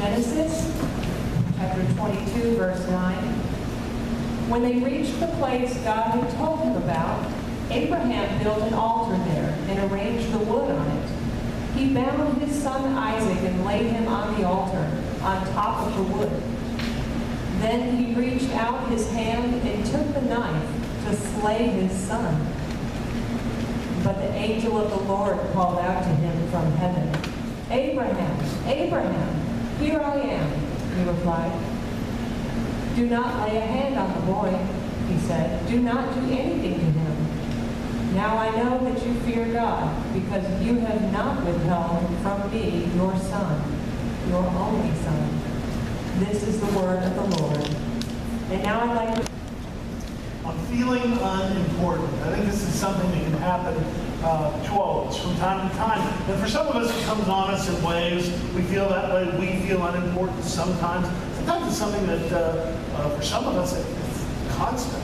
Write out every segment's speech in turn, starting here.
Genesis chapter 22, verse 9. When they reached the place God had told him about, Abraham built an altar there and arranged the wood on it. He bound his son Isaac and laid him on the altar, on top of the wood. Then he reached out his hand and took the knife to slay his son. But the angel of the Lord called out to him from heaven, "Abraham, Abraham, here I am," he replied. "Do not lay a hand on the boy," he said. "Do not do anything to him. Now I know that you fear God, because you have not withheld from me your son, your only son." This is the word of the Lord. And now I'd like to... I'm feeling unimportant. I think this is something that can happen to all of us from time to time. And for some of us, it comes on us in ways. We feel that way. We feel unimportant sometimes. Sometimes it's something that, for some of us, it's constant.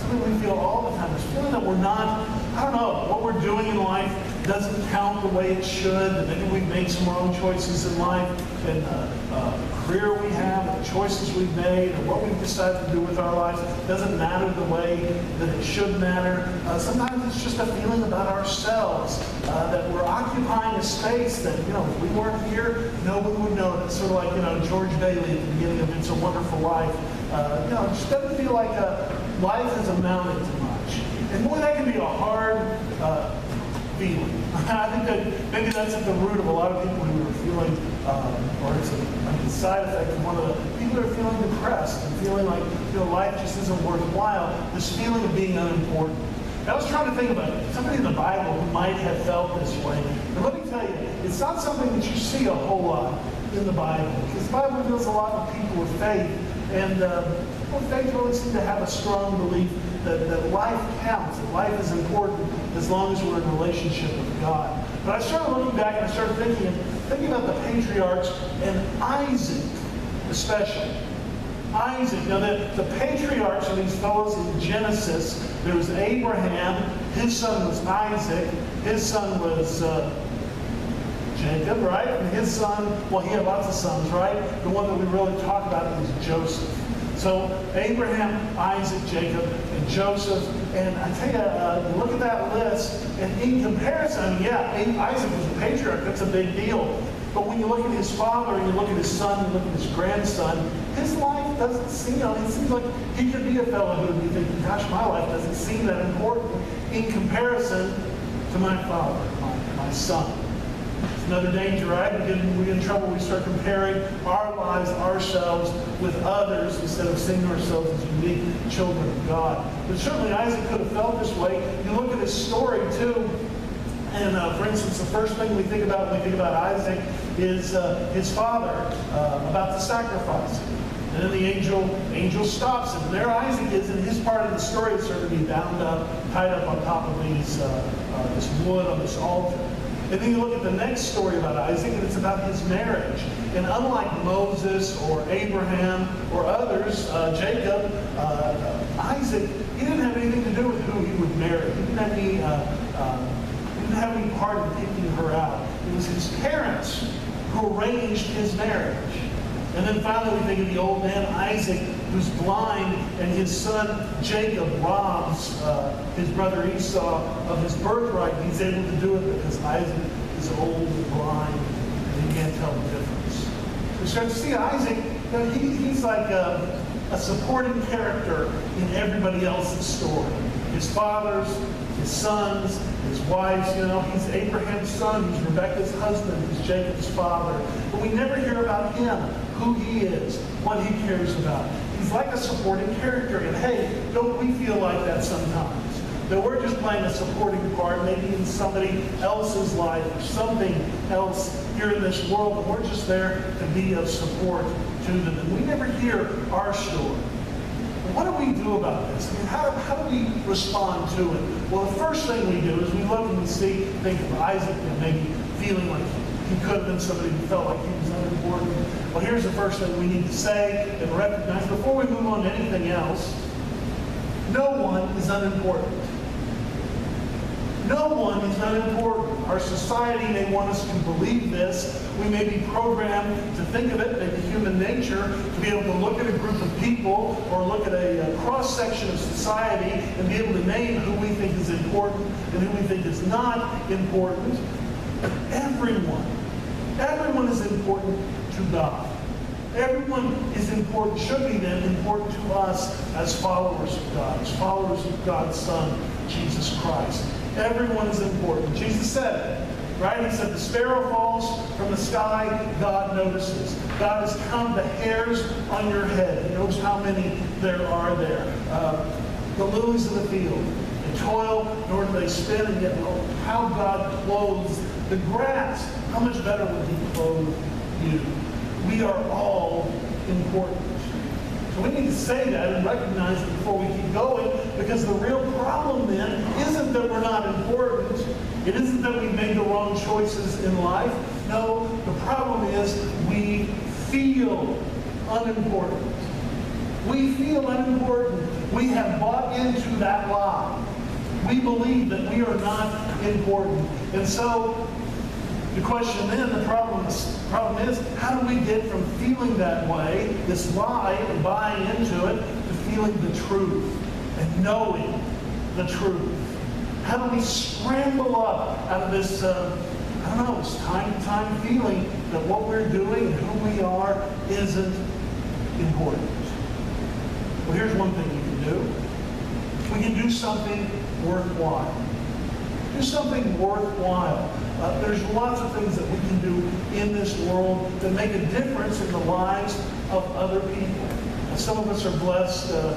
Something we feel all the time. It's feeling that we're not, I don't know, what we're doing in life doesn't count the way it should. And maybe we've made some wrong choices in life. And the career we have, and the choices we've made, and what we've decided to do with our lives doesn't matter the way that it should matter. Sometimes it's just a feeling about ourselves that we're occupying a space that, if we weren't here, nobody would notice. Sort of like, George Bailey at the beginning of It's a Wonderful Life. It just doesn't feel like life has amounted to much. And boy, that can be a hard feeling. I think that maybe that's at the root of a lot of people who are feeling, or it's a side effect of one of the people who are feeling depressed and feeling like life just isn't worthwhile. This feeling of being unimportant. And I was trying to think about it. Somebody in the Bible who might have felt this way. And let me tell you, it's not something that you see a whole lot in the Bible, because the Bible deals a lot with people with faith, and people with faith really seem to have a strong belief that life counts, that life is important as long as we're in a relationship with God. But I started looking back and I started thinking about the patriarchs and Isaac especially. Isaac. Now the patriarchs of these fellows in Genesis, there was Abraham, his son was Isaac, his son was Jacob, right? And his son, well, he had lots of sons, right? The one that we really talk about is Joseph. So Abraham, Isaac, Jacob, and Joseph. And I tell you, look at that list, and in comparison, Isaac was a patriarch. That's a big deal. But when you look at his father, and you look at his son, you look at his grandson, his life doesn't seem, it seems like he could be a fellow who would be thinking, gosh, my life doesn't seem that important in comparison to my father, my son. Another danger, right? We get in trouble. We start comparing our lives, ourselves, with others instead of seeing ourselves as unique children of God. But certainly Isaac could have felt this way. You look at his story too, and for instance, the first thing we think about when we think about Isaac is his father about to sacrifice him. And then the angel stops him. And there Isaac is, and his part of the story is sort of be bound up, tied up on top of this wood on this altar. And then you look at the next story about Isaac, and it's about his marriage. And unlike Moses or Abraham or others, Jacob, Isaac, he didn't have anything to do with who he would marry. He didn't have any part in picking her out. It was his parents who arranged his marriage. And then finally we think of the old man Isaac, who's blind, and his son Jacob robs his brother Esau of his birthright. He's able to do it because Isaac is old and blind, and he can't tell the difference. We start to see Isaac, he's like a supporting character in everybody else's story. His fathers, his sons, his wives, he's Abraham's son, he's Rebekah's husband, he's Jacob's father. But we never hear about him, who he is, what he cares about. He's like a supporting character. And hey, don't we feel like that sometimes? That we're just playing a supporting part, maybe in somebody else's life or something else here in this world, and we're just there to be of support to them. And we never hear our story. What do we do about this? How do we respond to it? Well, the first thing we do is we look and we think of Isaac and maybe feeling like he could have been somebody who felt like he was unimportant. Well, here's the first thing we need to say and recognize before we move on to anything else. No one is unimportant. No one is unimportant. Our society may want us to believe this. We may be programmed to think of it, maybe human nature, to be able to look at a group of people or look at a cross-section of society and be able to name who we think is important and who we think is not important. But everyone is important to God. Everyone is important, should be then important to us as followers of God, as followers of God's Son, Jesus Christ. Everyone is important. Jesus said it, right? He said, the sparrow falls from the sky, God notices. God has counted the hairs on your head. He knows how many there are there. The lilies of the field, they toil, nor do they spin, and yet how God clothes the grass. How much better would He clothe you? We are all important. So we need to say that and recognize it before we keep going, because the real problem then isn't that we're not important. It isn't that we made the wrong choices in life. No, the problem is we feel unimportant. We feel unimportant. We have bought into that lie. We believe that we are not important. And so the question then, the problem is, how do we get from feeling that way, this lie, and buying into it, to feeling the truth and knowing the truth? How do we scramble up out of this, this time-to-time feeling that what we're doing and who we are isn't important? Well, here's one thing we can do. We can do something worthwhile. Do something worthwhile. There's lots of things that we can do in this world that make a difference in the lives of other people. Some of us are blessed to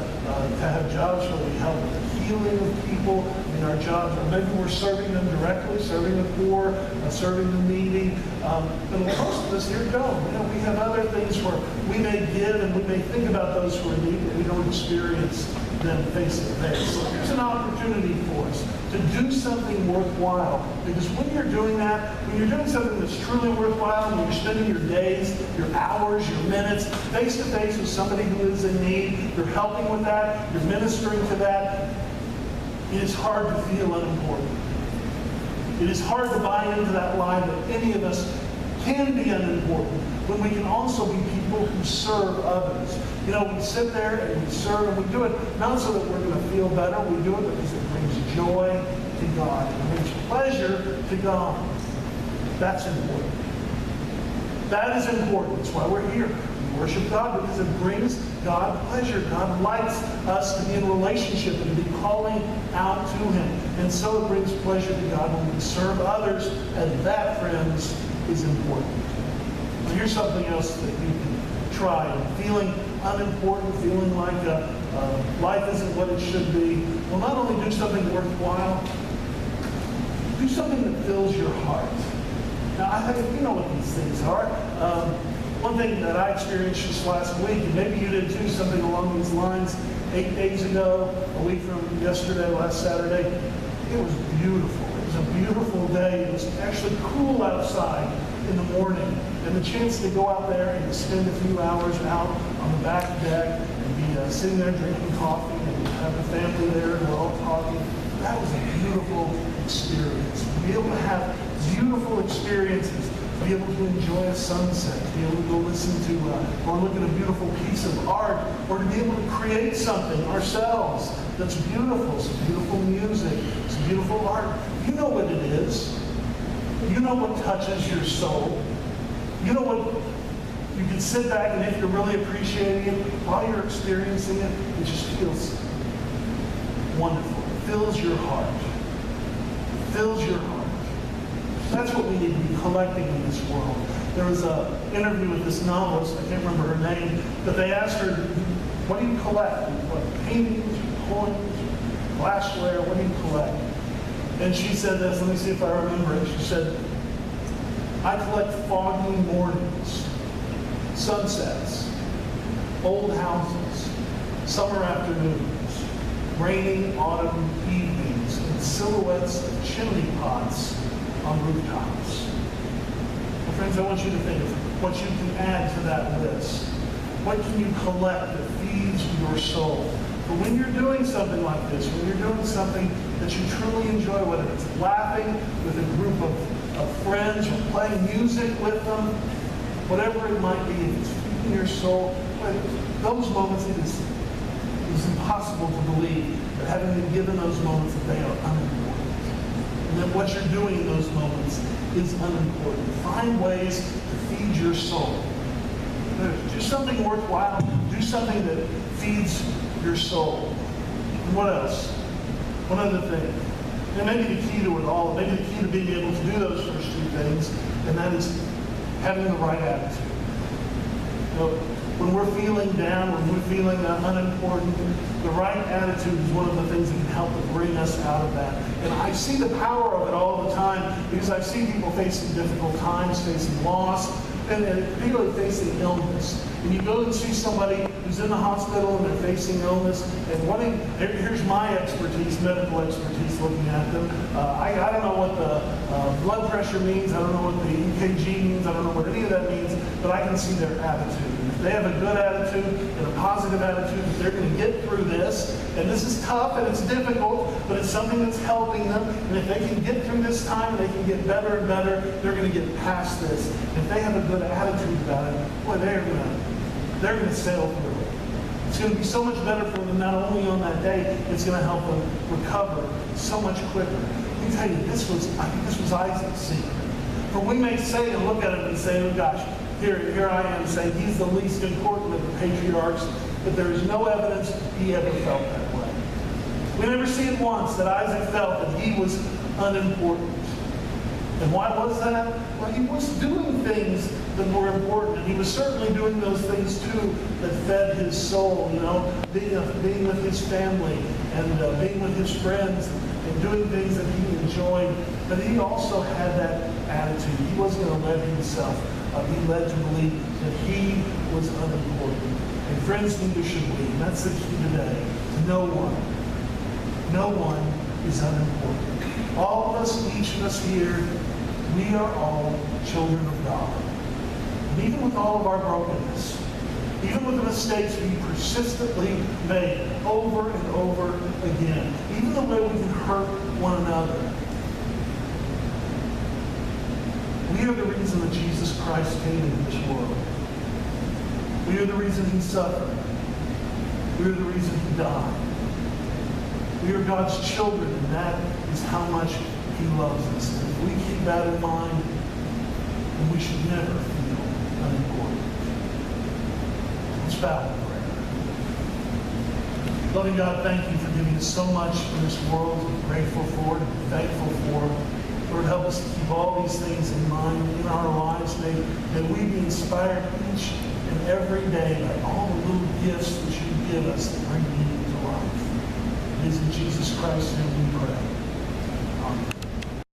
have jobs where we help with the healing of people in our jobs, or maybe we're serving them directly, serving the poor, serving the needy. But most of us here don't. We have other things where we may give and we may think about those who are in need, but we don't experience them face to face. So here's an opportunity for us to do something worthwhile. Because when you're doing that, when you're doing something that's truly worthwhile, when you're spending your days, your hours, your minutes, face to face with somebody who is in need, you're helping with that, you're ministering to that, it is hard to feel unimportant. It is hard to buy into that lie that any of us can be unimportant when we can also be people who serve others. We sit there and we serve, and we do it not so that we're going to feel better. We do it because it brings joy to God. It brings pleasure to God. That's important. That is important. That's why we're here. We worship God because it brings God pleasure. God likes us to be in relationship and to be calling out to Him. And so it brings pleasure to God when we serve others, and that, friends, is important. Now, here's something else that you can try. Feeling unimportant, feeling like life isn't what it should be. Well, not only do something worthwhile, do something that fills your heart. Now, I think you know what these things are. One thing that I experienced just last week, and maybe you did too, something along these lines, 8 days ago, a week from yesterday, last Saturday, it was beautiful. It was a beautiful day. It was actually cool outside in the morning. And the chance to go out there and to spend a few hours out on the back deck and be sitting there drinking coffee and have the family there and we're all talking, that was a beautiful experience. To be able to have beautiful experiences, to be able to enjoy a sunset, to be able to go listen to or look at a beautiful piece of art, or to be able to create something ourselves that's beautiful, some beautiful music, some beautiful art. You know what it is. You know what touches your soul. You know what, you can sit back and if you're really appreciating it, while you're experiencing it, it just feels wonderful. It fills your heart. It fills your heart. That's what we need to be collecting in this world. There was an interview with this novelist, I can't remember her name, but they asked her, what do you collect? What, paintings, coins, glassware, what do you collect? And she said this, let me see if I remember it. She said, I collect foggy mornings, sunsets, old houses, summer afternoons, raining autumn evenings, and silhouettes of chimney pots on rooftops. Well, friends, I want you to think of what you can add to that list. What can you collect that feeds your soul? But when you're doing something like this, when you're doing something that you truly enjoy, whether it's laughing with a group of friends or playing music with them, whatever it might be, if it's feeding your soul, those moments, it is impossible to believe that having been given those moments, that they are unimportant. And that what you're doing in those moments is unimportant. Find ways to feed your soul. Do something worthwhile. Do something that feeds your soul. And what else? One other thing. And maybe the key to it all, maybe the key to being able to do those first two things, and that is having the right attitude. When we're feeling down, when we're feeling unimportant, the right attitude is one of the things that can help to bring us out of that. And I see the power of it all the time because I see people facing difficult times, facing loss, and particularly facing illness. And you go and see somebody who's in the hospital and they're facing illness, and here's my expertise, medical expertise, looking at them. I don't know what the blood pressure means. I don't know what the EKG means. I don't know what any of that means, but I can see their attitude. And if they have a good attitude and a positive attitude, that they're going to get through this. And this is tough and it's difficult, but it's something that's helping them. And if they can get through this time, they can get better and better, they're going to get past this. If they have a good attitude about it, boy, they're going to sail through it. It's going to be so much better for them, not only on that day, it's going to help them recover so much quicker. Let me tell you, I think this was Isaac's secret. For we may say and look at him and say, oh gosh, here I am saying he's the least important of the patriarchs, but there is no evidence he ever felt that way. We never see it once that Isaac felt that he was unimportant. And why was that? Well, he was doing things that were important. And he was certainly doing those things too that fed his soul, being with his family and being with his friends and doing things that he enjoyed. But he also had that attitude. He wasn't going to let himself be led to believe that he was unimportant. And friends, neither should we. And that's the key today. No one is unimportant. All of us, each of us here, we are all children of God. And even with all of our brokenness, even with the mistakes we persistently make over and over again, even the way we can hurt one another, we are the reason that Jesus Christ came into this world. We are the reason he suffered. We are the reason he died. We are God's children, and that is how much he loves us. And if we keep that in mind, then we should never feel unimportant. Let's bow in prayer. Loving God, thank you for giving us so much in this world. We're grateful for it and thankful for it. Lord, help us to keep all these things in mind in our lives. May we be inspired each and every day by all the little gifts that you give us that bring meaning to life. It is in Jesus Christ's name.